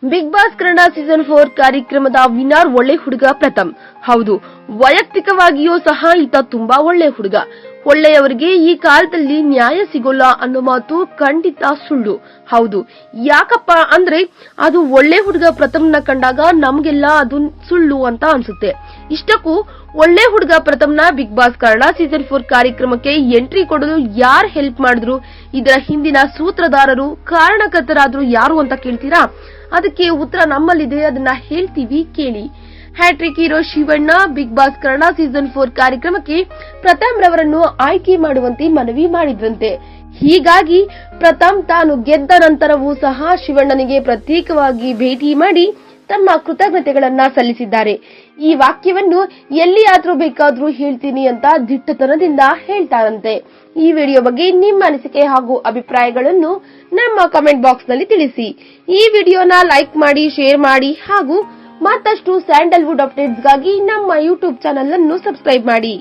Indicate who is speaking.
Speaker 1: Big Boss Kannada season 4 ಕಾರ್ಯಕ್ರಮದ winner ಒಳ್ಳೆ ಹುಡುಗ ಪ್ರಥಮ್. ಹೌದು, ವೈಯಕ್ತಿಕವಾಗಿಯೂ ಸಹ ಈತ ತುಂಬಾ ಒಳ್ಳೆ ಹುಡುಗ. ಒಳ್ಳೆಯವರಿಗೆ ಈ ಕಾಲದಲ್ಲಿ ನ್ಯಾಯ ಸಿಗೋಲ್ಲ ಅನ್ನೋ ಮಾತು ಖಂಡಿತ ಸುಳ್ಳು. ಹೌದು, ಯಾಕಪ್ಪ ಅಂದ್ರೆ ಅದು ಒಳ್ಳೆ ಹುಡುಗ ಪ್ರಥಮ್ನ ಕಂಡಾಗ ನಮಗೆಲ್ಲ ಅದು ಸುಳ್ಳು ಅಂತ ಅನ್ಸುತ್ತೆ. ಇಷ್ಟಕ್ಕೂ ಒಳ್ಳೆ ಹುಡುಗ ಪ್ರಥಮ್ನ ಬಿಗ್ ಬಾಸ್ ಕನ್ನಡ ಸೀಸನ್ 4 ಕಾರ್ಯಕ್ರಮಕ್ಕೆ ಎಂಟ್ರಿ ಕೊಡಲು ಯಾರು ಹೆಲ್ಪ್ ಮಾಡಿದ್ರು, ಇದರ ಹಿಂದಿನ ಸೂತ್ರಧಾರರು, ಕಾರಣಕರ್ತರಾದ್ರು ಯಾರು ಅಂತ ಕೇಳ್ತೀರಾ? ಅದಕ್ಕೆ ಉತ್ತರ ನಮ್ಮಲ್ಲಿದೆ, ಅದನ್ನ ಹೇಳ್ತೀವಿ ಕೇಳಿ. Hattrick hero Shivanna Bigg Boss Kannada season 4 ಕಾರ್ಯಕ್ರಮಕ್ಕೆ ಪ್ರಥಮ್ ರವರನ್ನು ಆಯ್ಕೆ ಮಾಡುವಂತೆ ಮನವಿ ಮಾಡಿದ್ರಂತೆ. ಹೀಗಾಗಿ ಪ್ರಥಮ್ ತಾನು ಗೆದ್ದ ನಂತರವೂ ಸಹ ಶಿವಣ್ಣನಿಗೆ ಪ್ರತ್ಯೇಕವಾಗಿ ಭೇಟಿ ಮಾಡಿ ತಮ್ಮ ಕೃತಜ್ಞತೆಗಳನ್ನ ಸಲ್ಲಿಸಿದ್ದಾರೆ. ಈ ವಾಕ್ಯವನ್ನು ಎಲ್ಲಿಯಾದ್ರೂ ಬೇಕಾದ್ರೂ ಹೇಳ್ತೀನಿ ಅಂತ ದಿಟ್ಟತನದಿಂದ ಹೇಳ್ತಾರಂತೆ. ಈ ವಿಡಿಯೋ ಬಗ್ಗೆ ನಿಮ್ಮ ಅನಿಸಿಕೆ ಹಾಗೂ ಅಭಿಪ್ರಾಯಗಳನ್ನು ನಮ್ಮ ಕಮೆಂಟ್ ಬಾಕ್ಸ್ ನಲ್ಲಿ ತಿಳಿಸಿ. ಈ ವಿಡಿಯೋನ ಲೈಕ್ ಮಾಡಿ, ಶೇರ್ ಮಾಡಿ ಹಾಗೂ ಮತ್ತಷ್ಟು ಸ್ಯಾಂಡಲ್ವುಡ್ ಅಪ್ಡೇಟ್ಸ್ಗಾಗಿ ನಮ್ಮ ಯೂಟ್ಯೂಬ್ ಚಾನೆಲ್ ಅನ್ನು ಸಬ್ಸ್ಕ್ರೈಬ್ ಮಾಡಿ.